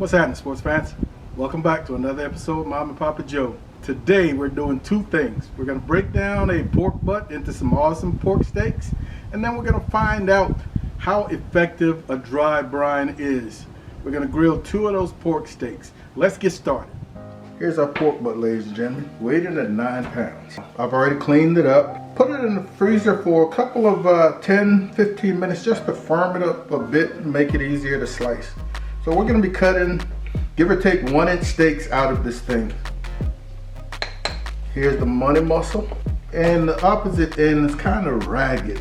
What's happening, sports fans? Welcome back to another episode of Mom and Papa Joe. Today we're doing two things. We're going to break down a pork butt into some awesome pork steaks, and then we're going to find out how effective a dry brine is. We're going to grill two of those pork steaks. Let's get started. Here's our pork butt, ladies and gentlemen, weighted at 9 pounds. I've already cleaned it up, put it in the freezer for a couple of 10-15 minutes just to firm it up a bit and make it easier to slice. So we're going to be cutting, give or take, 1-inch steaks out of this thing. Here's the money muscle, and the opposite end is kind of ragged.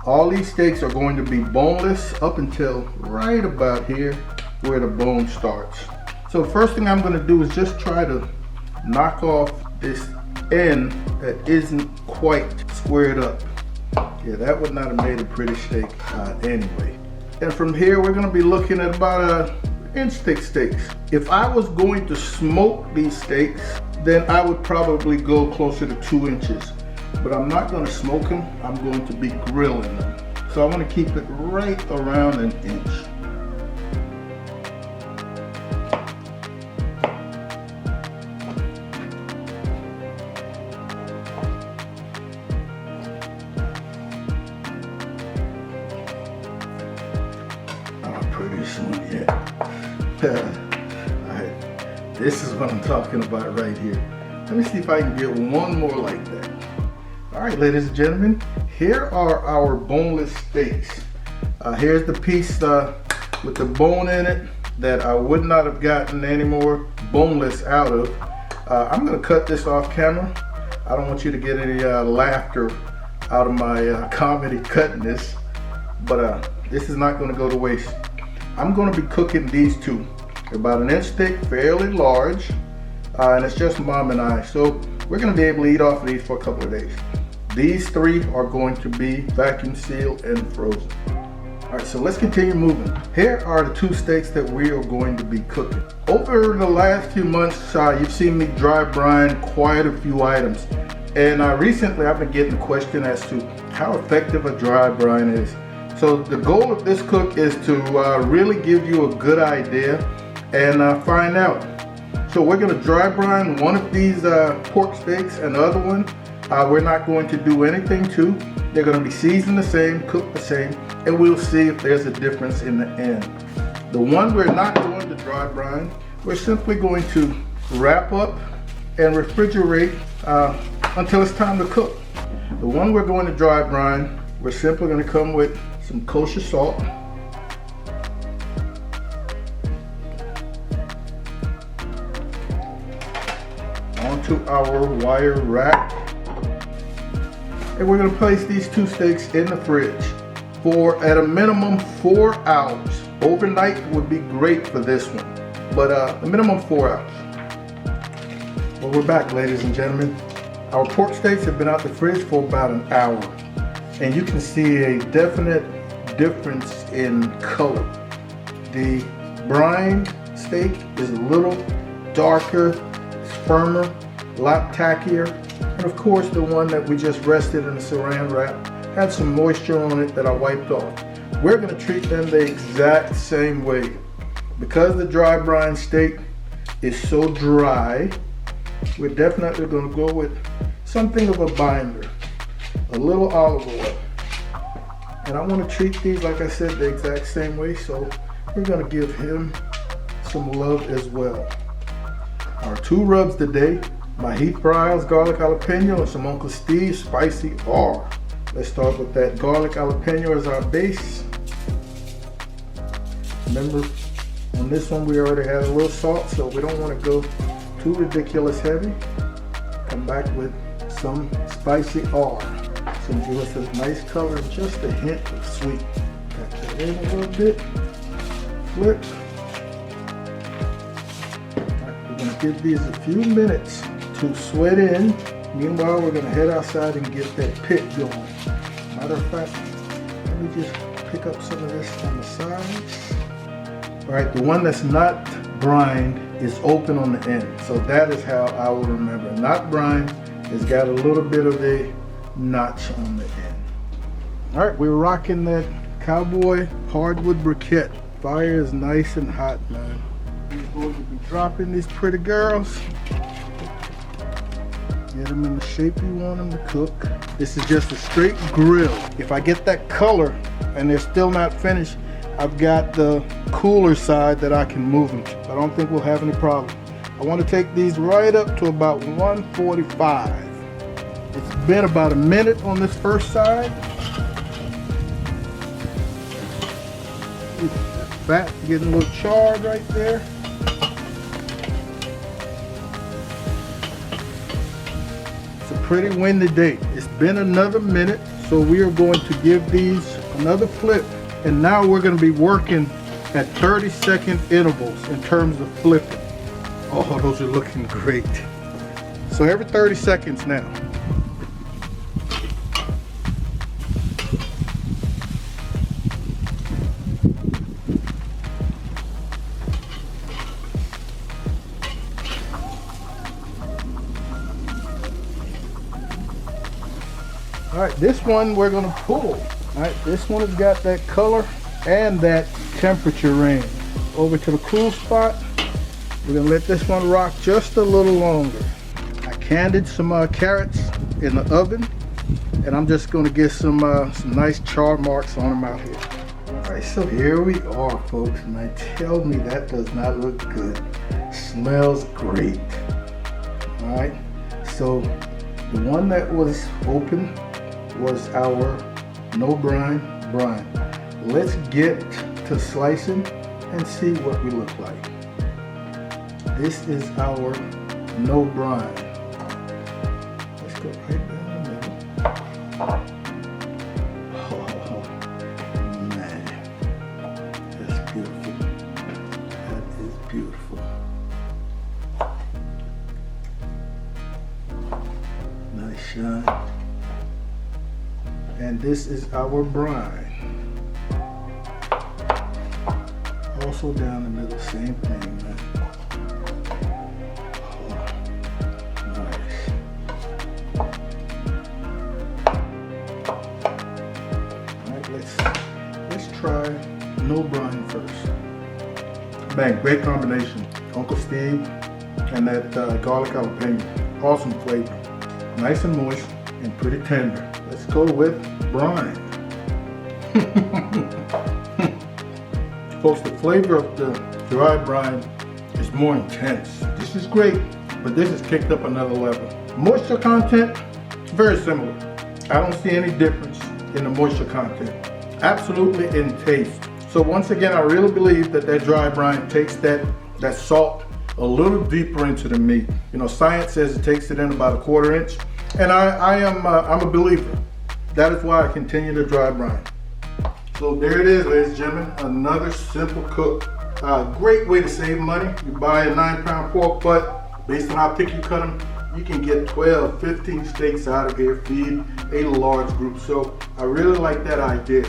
All these steaks are going to be boneless up until right about here where the bone starts. So the first thing I'm going to do is just try to knock off this end that isn't quite squared up. Yeah, that would not have made a pretty steak anyway. And from here we're going to be looking at about 1-inch thick steaks. If I was going to smoke these steaks, then I would probably go closer to 2 inches. But I'm not going to smoke them, I'm going to be grilling them. So I want to keep it right around 1 inch. Pretty soon yet. Alright, this is what I'm talking about right here. Let me see if I can get one more like that. Alright, ladies and gentlemen, here are our boneless steaks. Here's the piece with the bone in it that I would not have gotten any more boneless out of. I'm going to cut this off camera. I don't want you to get any laughter out of my comedy cutting this, but this is not going to go to waste. I'm going to be cooking these two. They're about 1 inch thick, fairly large, and it's just Mom and I. So we're going to be able to eat off of these for a couple of days. These three are going to be vacuum sealed and frozen. Alright, so let's continue moving. Here are the two steaks that we are going to be cooking. Over the last few months, you've seen me dry brine quite a few items. And recently I've been getting a question as to how effective a dry brine is. So the goal of this cook is to really give you a good idea and find out. So we're going to dry brine one of these pork steaks, and the other one we're not going to do anything to. They're going to be seasoned the same, cooked the same, and we'll see if there's a difference in the end. The one we're not going to dry brine, we're simply going to wrap up and refrigerate until it's time to cook. The one we're going to dry brine, we're simply going to come with some kosher salt, onto our wire rack, and we're going to place these two steaks in the fridge for at a minimum 4 hours. Overnight would be great for this one, but a minimum 4 hours. Well, we're back, ladies and gentlemen. Our pork steaks have been out the fridge for about an hour, and you can see a definite difference in color. The brine steak is a little darker, it's firmer, a lot tackier, and of course the one that we just rested in the saran wrap had some moisture on it that I wiped off. We're going to treat them the exact same way. Because the dry brine steak is so dry, we're definitely going to go with something of a binder, a little olive oil. And I want to treat these, like I said, the exact same way, so we're going to give him some love as well. Our two rubs today, my Heath Browse garlic jalapeno and some Uncle Steve's spicy R. Let's start with that garlic jalapeno as our base. Remember, on this one we already had a little salt, so we don't want to go too ridiculous heavy. Come back with some spicy R. So give us a nice color, just a hint of sweet. Got that in a little bit. Flip. Alright, we're going to give these a few minutes to sweat in. Meanwhile, we're going to head outside and get that pit going. Matter of fact, let me just pick up some of this on the sides. Alright, the one that's not brined is open on the end. So that is how I will remember. Not brined, it's got a little bit of a notch on the end. All right, we're rocking that cowboy hardwood briquette. Fire is nice and hot, man. We're going to be dropping these pretty girls. Get them in the shape you want them to cook. This is just a straight grill. If I get that color and they're still not finished, I've got the cooler side that I can move them to. I don't think we'll have any problem. I want to take these right up to about 145. It's been about a minute on this first side. Fat getting a little charred right there. It's a pretty windy day. It's been another minute, so we are going to give these another flip. And now we're going to be working at 30-second intervals in terms of flipping. Oh, those are looking great. So every 30 seconds now. All right, this one we're gonna pull. All right, this one has got that color and that temperature range. Over to the cool spot. We're gonna let this one rock just a little longer. I candied some carrots in the oven, and I'm just gonna get some nice char marks on them out here. All right, so here we are, folks. Now tell me that does not look good. Smells great. All right, so the one that was open was our no brine brine. Let's get to slicing and see what we look like. This is our no brine. Let's go right down the middle. Oh man, that's beautiful. That is beautiful. Nice shine. And this is our brine. Also down the middle, same thing, man. Oh, nice. Alright, let's try no brine first. Bang, great combination. Uncle Steve and that garlic jalapeno. Awesome flavor. Nice and moist and pretty tender. Let's go with brine. Folks, the flavor of the dry brine is more intense. This is great, but this has kicked up another level. Moisture content, very similar. I don't see any difference in the moisture content. Absolutely in taste. So once again, I really believe that dry brine takes that salt a little deeper into the meat. You know, science says it takes it in about 1/4 inch. And I'm a believer. That is why I continue to dry brine. So there it is, ladies and gentlemen, another simple cook. Great way to save money. You buy a 9-pound pork butt, based on how thick you cut them, you can get 12, 15 steaks out of here, feed a large group. So I really like that idea.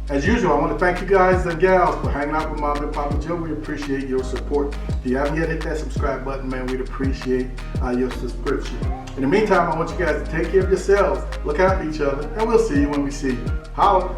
As usual, I want to thank you guys and gals for hanging out with Mom and Papa Joe. We appreciate your support. If you haven't yet hit that subscribe button, man, we'd appreciate your subscription. In the meantime, I want you guys to take care of yourselves, look out for each other, and we'll see you when we see you. Holla!